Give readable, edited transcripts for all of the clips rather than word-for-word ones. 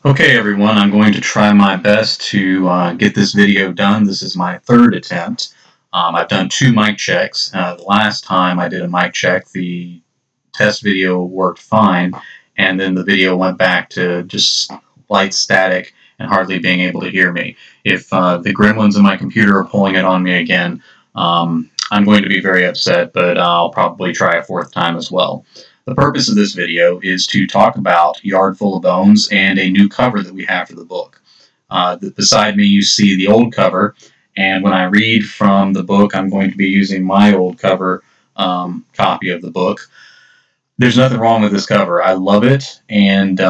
Okay, everyone, I'm going to try my best to get this video done. This is my third attempt. I've done 2 mic checks. The last time I did a mic check, the test video worked fine, and then the video went back to just light static and hardly being able to hear me. If the gremlins in my computer are pulling it on me again, I'm going to be very upset, but I'll probably try a 4th time as well. The purpose of this video is to talk about Yard Full of Bones and a new cover that we have for the book. Beside me you see the old cover, and when I read from the book I'm going to be using my old cover copy of the book. There's nothing wrong with this cover. I love it, and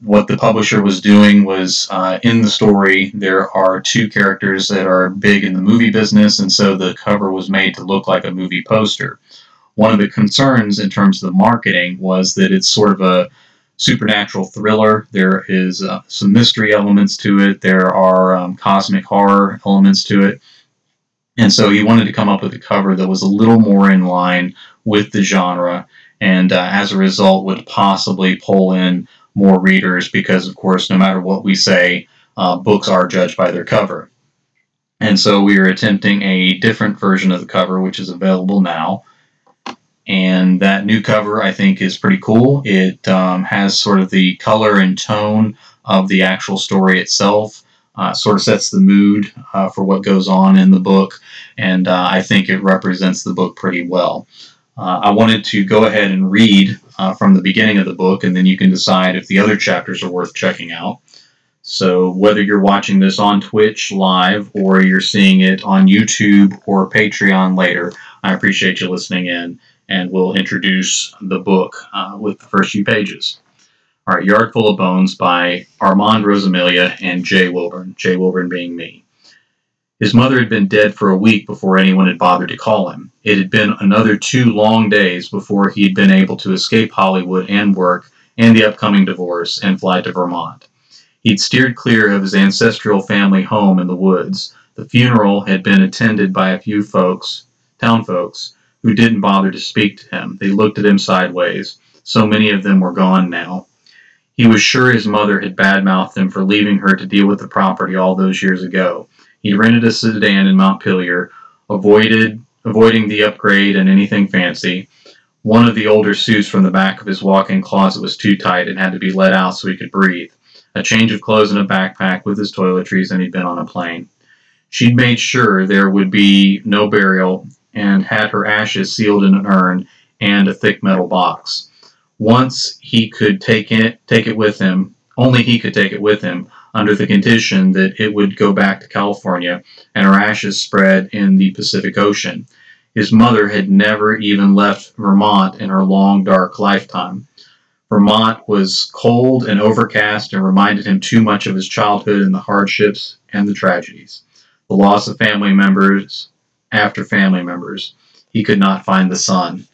what the publisher was doing was, in the story there are 2 characters that are big in the movie business, and so the cover was made to look like a movie poster. One of the concerns in terms of the marketing was that it's sort of a supernatural thriller. There is some mystery elements to it. There are cosmic horror elements to it. And so he wanted to come up with a cover that was a little more in line with the genre, and as a result would possibly pull in more readers because, of course, no matter what we say, books are judged by their cover. And so we are attempting a different version of the cover, which is available now. And that new cover, I think, is pretty cool. It has sort of the color and tone of the actual story itself, sort of sets the mood for what goes on in the book, and I think it represents the book pretty well. I wanted to go ahead and read from the beginning of the book, and then you can decide if the other chapters are worth checking out. So whether you're watching this on Twitch live or you're seeing it on YouTube or Patreon later, I appreciate you listening in, and we'll introduce the book with the first few pages. All right, Yard Full of Bones by Armand Rosamilia and Jay Wilburn being me. His mother had been dead for a week before anyone had bothered to call him. It had been another 2 long days before he had been able to escape Hollywood and work and the upcoming divorce and fly to Vermont. He'd steered clear of his ancestral family home in the woods. The funeral had been attended by a few town folks, who didn't bother to speak to him. They looked at him sideways. So many of them were gone now. He was sure his mother had badmouthed him for leaving her to deal with the property all those years ago. He rented a sedan in Montpelier, avoiding the upgrade and anything fancy. One of the older suits from the back of his walk-in closet was too tight and had to be let out so he could breathe. A change of clothes and a backpack with his toiletries, and he'd been on a plane. She'd made sure there would be no burial, and had her ashes sealed in an urn and a thick metal box. Once he could take it with him, only he could take it with him, under the condition that it would go back to California and her ashes spread in the Pacific Ocean. His mother had never even left Vermont in her long, dark lifetime. Vermont was cold and overcast and reminded him too much of his childhood and the hardships and the tragedies. The loss of family members after family members. He could not find the sun.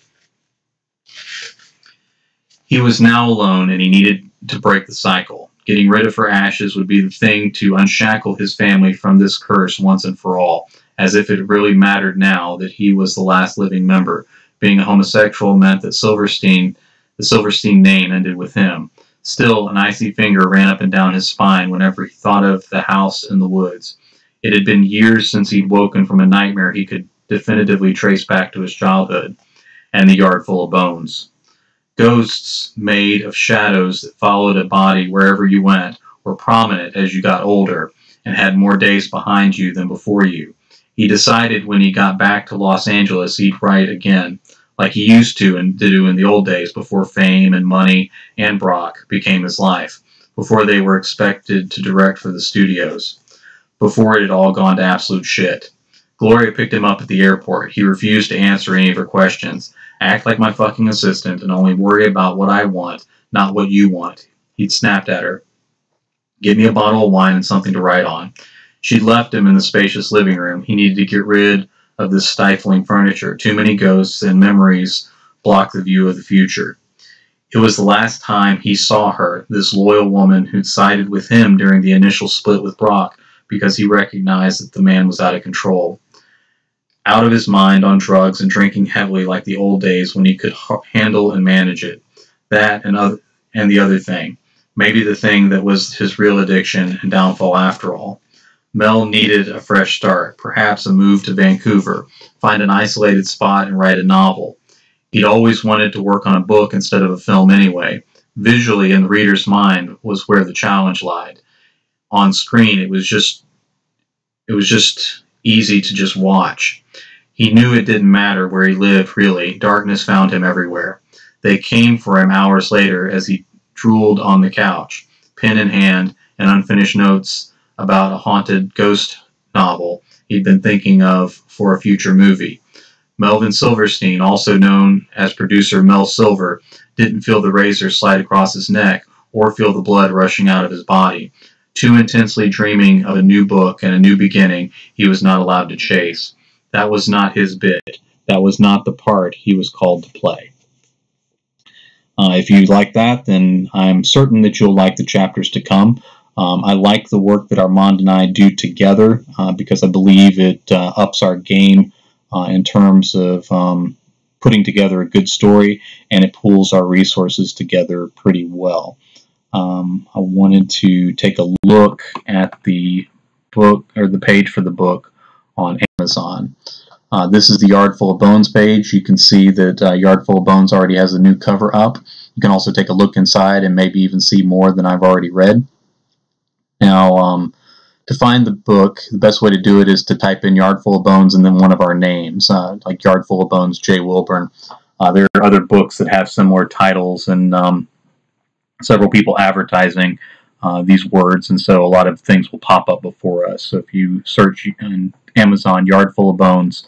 He was now alone, and he needed to break the cycle. Getting rid of her ashes would be the thing to unshackle his family from this curse once and for all, as if it really mattered now that he was the last living member. Being a homosexual meant that the Silverstein name ended with him. Still, an icy finger ran up and down his spine whenever he thought of the house in the woods. It had been years since he'd woken from a nightmare he could definitively trace back to his childhood, and the yard full of bones. Ghosts made of shadows that followed a body wherever you went were prominent as you got older and had more days behind you than before you. He decided when he got back to Los Angeles he'd write again, like he used to and do in the old days before fame and money and Brock became his life, before they were expected to direct for the studios. Before it had all gone to absolute shit. Gloria picked him up at the airport. He refused to answer any of her questions. Act like my fucking assistant and only worry about what I want, not what you want. He'd snapped at her. Give me a bottle of wine and something to write on. She'd left him in the spacious living room. He needed to get rid of this stifling furniture. Too many ghosts and memories blocked the view of the future. It was the last time he saw her, this loyal woman who'd sided with him during the initial split with Brock, because he recognized that the man was out of control. Out of his mind on drugs and drinking heavily like the old days when he could handle and manage it. That and the other thing. maybe the thing that was his real addiction and downfall after all. Mel needed a fresh start, perhaps a move to Vancouver, find an isolated spot and write a novel. He'd always wanted to work on a book instead of a film anyway. Visually, in the reader's mind, was where the challenge lied. On screen, it was just easy to just watch. He knew it didn't matter where he lived, really. Darkness found him everywhere. They came for him hours later as he drooled on the couch, pen in hand, and unfinished notes about a haunted ghost novel he'd been thinking of for a future movie. Melvin Silverstein, also known as producer Mel Silver, didn't feel the razor slide across his neck or feel the blood rushing out of his body. Too intensely dreaming of a new book and a new beginning, he was not allowed to chase. That was not his bit. That was not the part he was called to play. If you like that, then I'm certain that you'll like the chapters to come. I like the work that Armand and I do together because I believe it ups our game in terms of putting together a good story, and it pulls our resources together pretty well. I wanted to take a look at the book, or the page for the book on Amazon. This is the Yard Full of Bones page. You can see that Yard Full of Bones already has a new cover up. You can also take a look inside and maybe even see more than I've already read. Now, to find the book, the best way to do it is to type in Yard Full of Bones and then one of our names, like Yard Full of Bones, J. Wilburn. There are other books that have similar titles, and several people advertising these words, and so a lot of things will pop up before us. So if you search on Amazon Yard Full of Bones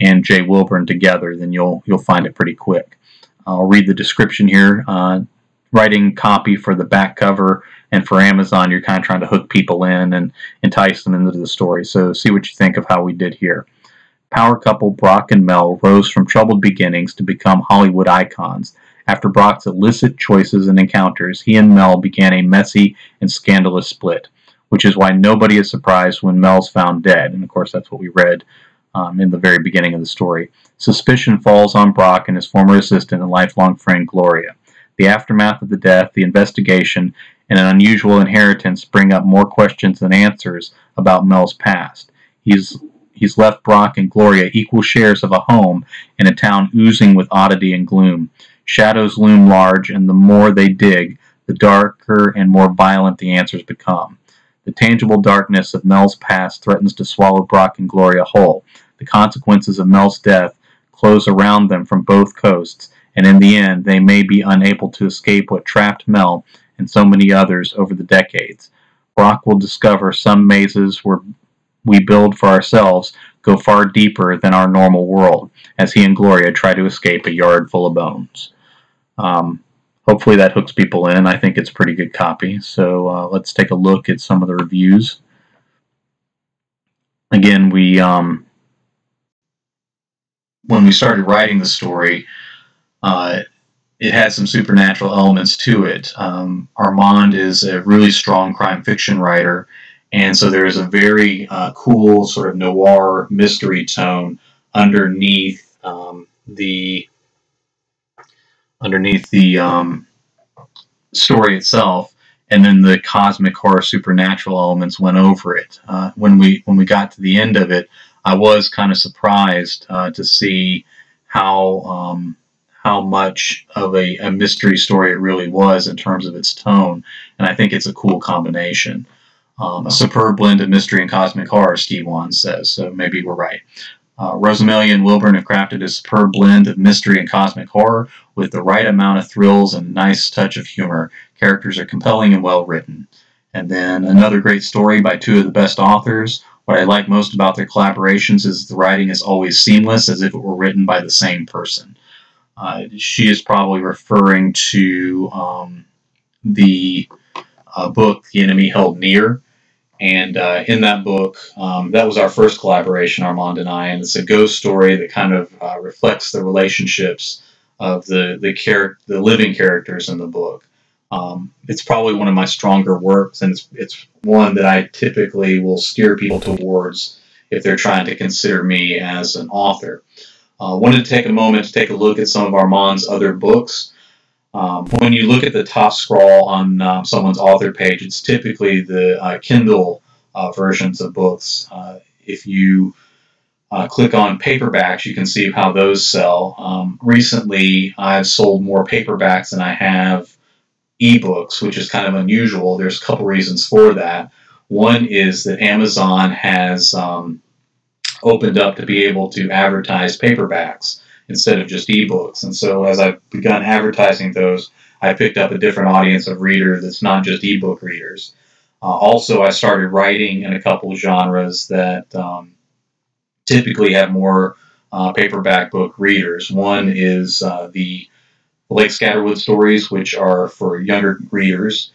and J. Wilburn together, then you'll find it pretty quick. I'll read the description here. Writing copy for the back cover, and for Amazon, you're kind of trying to hook people in and entice them into the story. So see what you think of how we did here. Power couple Brock and Mel rose from troubled beginnings to become Hollywood icons. After Brock's illicit choices and encounters, he and Mel began a messy and scandalous split, which is why nobody is surprised when Mel's found dead. And of course, that's what we read in the very beginning of the story. Suspicion falls on Brock and his former assistant and lifelong friend Gloria. The aftermath of the death, the investigation, and an unusual inheritance bring up more questions than answers about Mel's past. He's left Brock and Gloria equal shares of a home in a town oozing with oddity and gloom. Shadows loom large, and the more they dig, the darker and more violent the answers become. The tangible darkness of Mel's past threatens to swallow Brock and Gloria whole. The consequences of Mel's death close around them from both coasts, and in the end, they may be unable to escape what trapped Mel and so many others over the decades. Brock will discover some mazes where we build for ourselves go far deeper than our normal world, as he and Gloria try to escape a yard full of bones. Hopefully that hooks people in. I think it's a pretty good copy. So let's take a look at some of the reviews. Again, when we started writing the story, it had some supernatural elements to it. Armand is a really strong crime fiction writer, and so there is a very cool sort of noir mystery tone underneath the story itself, and then the cosmic horror supernatural elements went over it. When we got to the end of it, I was kind of surprised to see how much of a mystery story it really was in terms of its tone, and I think it's a cool combination. A superb blend of mystery and cosmic horror, Steve Wands says, so maybe we're right. Rosamilia and Wilburn have crafted a superb blend of mystery and cosmic horror with the right amount of thrills and nice touch of humor. Characters are compelling and well written. And then another great story by two of the best authors. What I like most about their collaborations is the writing is always seamless, as if it were written by the same person. She is probably referring to the book, The Enemy Held Near. And in that book, that was our first collaboration, Armand and I, and it's a ghost story that kind of reflects the relationships of the living characters in the book. It's probably one of my stronger works, and it's one that I typically will steer people towards if they're trying to consider me as an author. Wanted to take a moment to take a look at some of Armand's other books. When you look at the top scroll on someone's author page, it's typically the Kindle versions of books. If you click on paperbacks, you can see how those sell. Recently, I've sold more paperbacks than I have ebooks, which is kind of unusual. There's a couple reasons for that. One is that Amazon has opened up to be able to advertise paperbacks instead of just ebooks. And so as I've begun advertising those, I picked up a different audience of reader that's not just ebook readers. Also, I started writing in a couple of genres that typically have more paperback book readers. One is the Blake Scatterwood stories, which are for younger readers.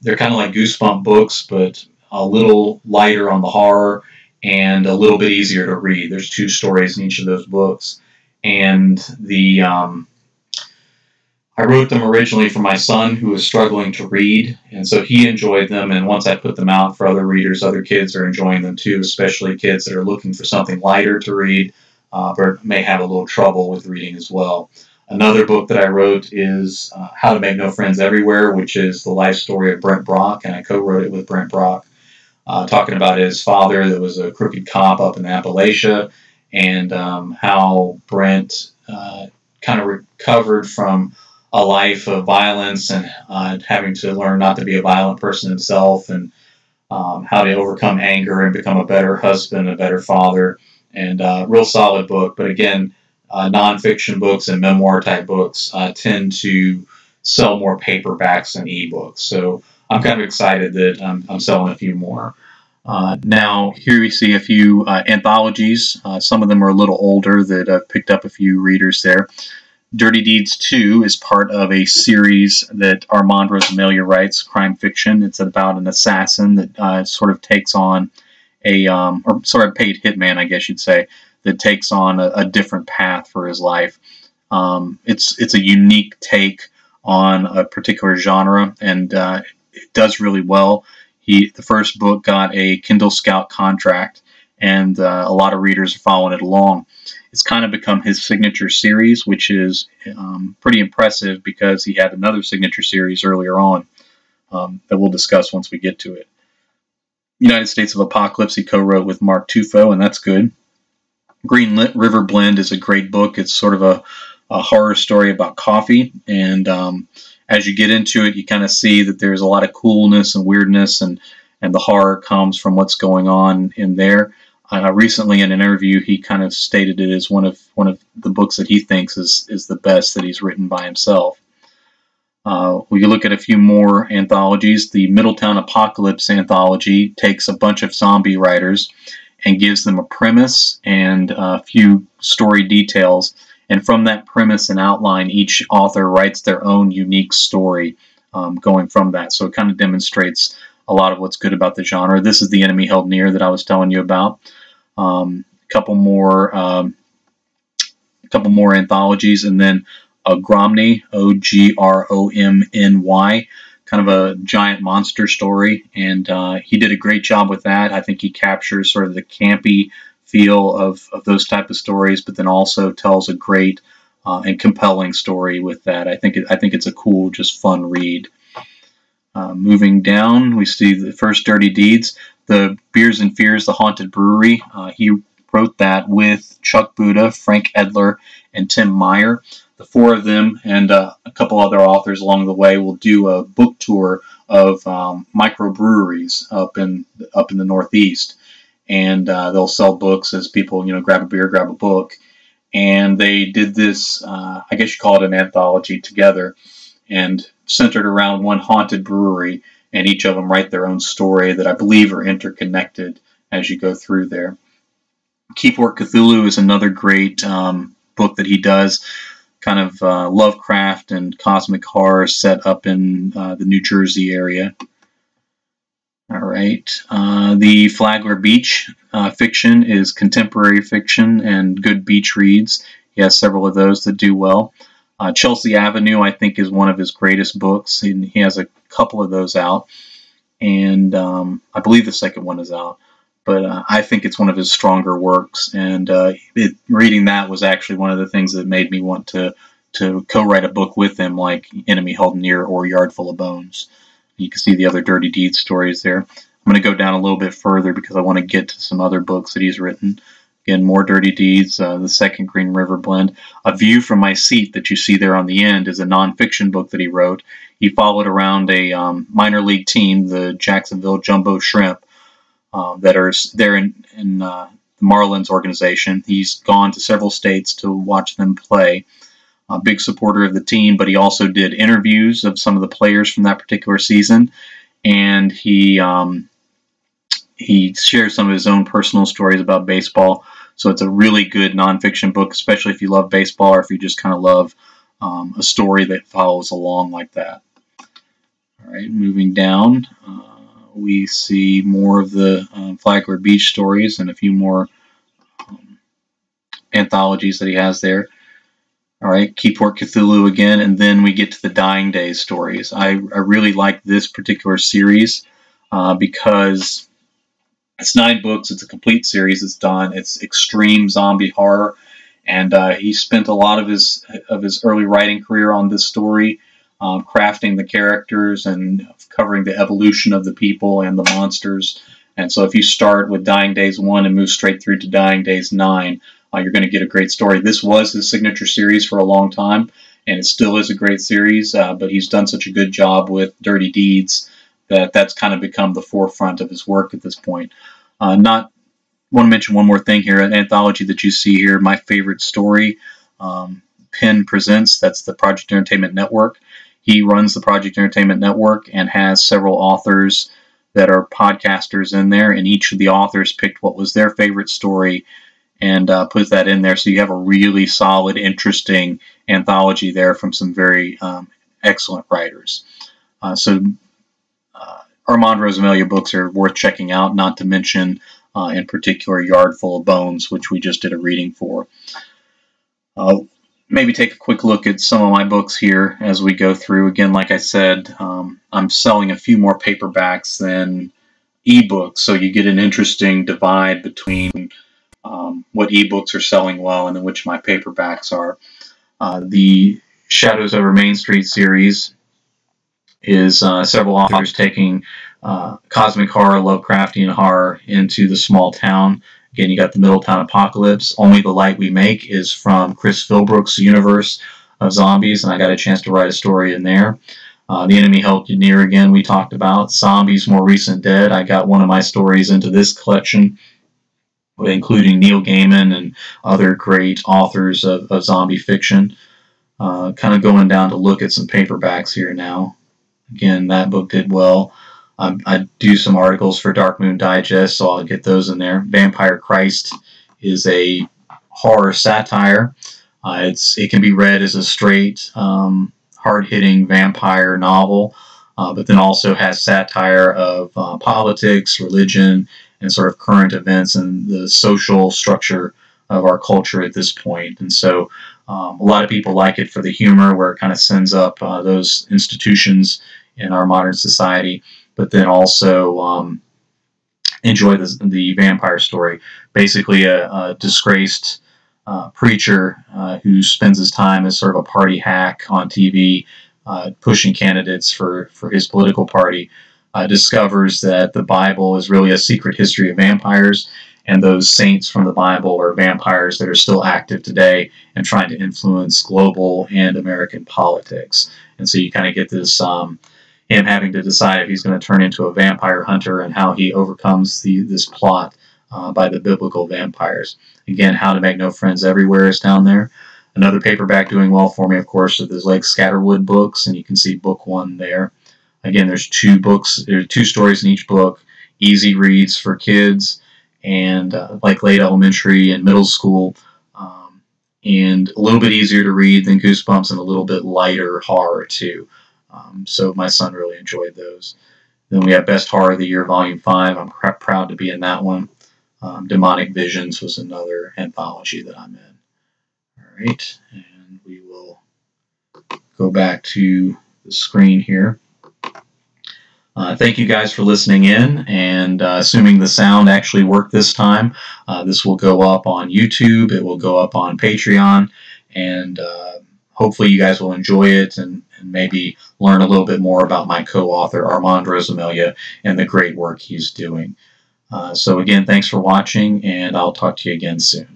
They're kind of like Goosebump books, but a little lighter on the horror and a little bit easier to read. There's 2 stories in each of those books. And I wrote them originally for my son, who was struggling to read, and so he enjoyed them. And once I put them out for other readers, other kids are enjoying them too, especially kids that are looking for something lighter to read, but may have a little trouble with reading as well. Another book that I wrote is How to Make No Friends Everywhere, which is the life story of Brent Brock, and I co-wrote it with Brent Brock, talking about his father that was a crooked cop up in Appalachia, and how Brent kind of recovered from a life of violence and having to learn not to be a violent person himself, and how to overcome anger and become a better husband, a better father, and real solid book. But again, nonfiction books and memoir type books tend to sell more paperbacks than ebooks. So I'm kind of excited that I'm selling a few more. Now, here we see a few anthologies. Some of them are a little older that I've picked up a few readers there. Dirty Deeds 2 is part of a series that Armand Rosamilia writes, crime fiction. It's about an assassin that sort of takes on a paid hitman, I guess you'd say, that takes on a different path for his life. It's a unique take on a particular genre, and it does really well. The first book got a Kindle Scout contract, and a lot of readers are following it along. It's kind of become his signature series, which is pretty impressive because he had another signature series earlier on that we'll discuss once we get to it. United States of Apocalypse he co-wrote with Mark Tufo, and that's good. Green River Blend is a great book. It's sort of a horror story about coffee, and as you get into it, you kind of see that there's a lot of coolness and weirdness, and the horror comes from what's going on in there. Recently, in an interview, he kind of stated it as one of the books that he thinks is the best that he's written by himself. We can look at a few more anthologies. The Middletown Apocalypse anthology takes a bunch of zombie writers and gives them a premise and a few story details. And from that premise and outline, each author writes their own unique story going from that. So it kind of demonstrates a lot of what's good about the genre. This is The Enemy Held Near that I was telling you about. A couple more anthologies, and then Gromny, Ogromny, kind of a giant monster story, and he did a great job with that. I think he captures sort of the campy feel of those type of stories, but then also tells a great and compelling story with that. I think it's a cool, just fun read. Moving down, we see the first Dirty Deeds, the Beers and Fears, the Haunted Brewery. He wrote that with Chuck Buda, Frank Edler, and Tim Meyer. The 4 of them and a couple other authors along the way will do a book tour of microbreweries up in the Northeast, and they'll sell books as people, grab a beer, grab a book. And they did this, I guess you call it an anthology together, and centered around one haunted brewery, and each of them write their own story that I believe are interconnected as you go through there. Keyport Cthulhu is another great book that he does, kind of Lovecraft and cosmic horror set up in the New Jersey area. All right. The Flagler Beach fiction is contemporary fiction and good beach reads. He has several of those that do well. Chelsea Avenue, I think, is one of his greatest books, and he has a couple of those out, and I believe the second one is out, but I think it's one of his stronger works, and reading that was actually one of the things that made me want to to co-write a book with him, like Enemy Held Near or Yard Full of Bones. You can see the other Dirty Deeds stories there. I'm going to go down a little bit further because I want to get to some other books that he's written. Again, more Dirty Deeds, the second Green River Blend. A View from My Seat that you see there on the end is a nonfiction book that he wrote. He followed around a minor league team, the Jacksonville Jumbo Shrimp, that are there in the Marlins organization. He's gone to several states to watch them play. A big supporter of the team, but he also did interviews of some of the players from that particular season, and he shares some of his own personal stories about baseball. So it's a really good nonfiction book, especially if you love baseball or if you just kind of love a story that follows along like that. All right, moving down, we see more of the Flagler Beach stories and a few more anthologies that he has there. All right, Keyport Cthulhu again, and then we get to the Dying Days stories. I really like this particular series because it's 9 books. It's a complete series. It's done. It's extreme zombie horror, and he spent a lot of his early writing career on this story, crafting the characters and covering the evolution of the people and the monsters. And so if you start with Dying Days 1 and move straight through to Dying Days 9, you're going to get a great story. This was his signature series for a long time, and it still is a great series, but he's done such a good job with Dirty Deeds that that's kind of become the forefront of his work at this point. Want to mention one more thing here, an anthology that you see here, My Favorite Story, Penn Presents, that's the Project Entertainment Network. He runs the Project Entertainment Network and has several authors that are podcasters in there, and each of the authors picked what was their favorite story and put that in there. So you have a really solid, interesting anthology there from some very excellent writers. Armand Rosamilia books are worth checking out, not to mention, in particular, Yard Full of Bones, which we just did a reading for. Maybe take a quick look at some of my books here as we go through. Again, like I said, I'm selling a few more paperbacks than ebooks, so you get an interesting divide between what ebooks are selling well and then which my paperbacks are. The Shadows Over Main Street series is several authors taking cosmic horror, Lovecraftian horror into the small town. Again, you got the Middletown Apocalypse. Only the Light We Make is from Chris Philbrook's universe of zombies, and I got a chance to write a story in there. The Enemy Held Near, again, we talked about. Zombies More Recent Dead, I got one of my stories into this collection, including Neil Gaiman and other great authors of zombie fiction. Kind of going down to look at some paperbacks here now. Again, that book did well. I do some articles for Dark Moon Digest, so I'll get those in there. Vampire Christ is a horror satire. It can be read as a straight, hard-hitting vampire novel, but then also has satire of politics, religion, and sort of current events and the social structure of our culture at this point. And so a lot of people like it for the humor, where it kind of sends up those institutions in our modern society, but then also enjoy the vampire story. Basically a disgraced preacher who spends his time as sort of a party hack on TV, pushing candidates for his political party, discovers that the Bible is really a secret history of vampires, and those saints from the Bible are vampires that are still active today and trying to influence global and American politics. And so you kind of get this him having to decide if he's going to turn into a vampire hunter and how he overcomes this plot by the biblical vampires. Again, How to Make No Friends Everywhere is down there. Another paperback doing well for me, of course, are those Lake Scatterwood books, and you can see book 1 there. Again, there's 2 books. There are 2 stories in each book. Easy reads for kids and like late elementary and middle school, and a little bit easier to read than Goosebumps and a little bit lighter horror too. So my son really enjoyed those. Then we have Best Horror of the Year, Volume 5. I'm proud to be in that one. Demonic Visions was another anthology that I'm in. All right, and we will go back to the screen here. Thank you guys for listening in, and assuming the sound actually worked this time, this will go up on YouTube, it will go up on Patreon, and hopefully you guys will enjoy it and maybe learn a little bit more about my co-author, Armand Rosamilia, and the great work he's doing. So again, thanks for watching, and I'll talk to you again soon.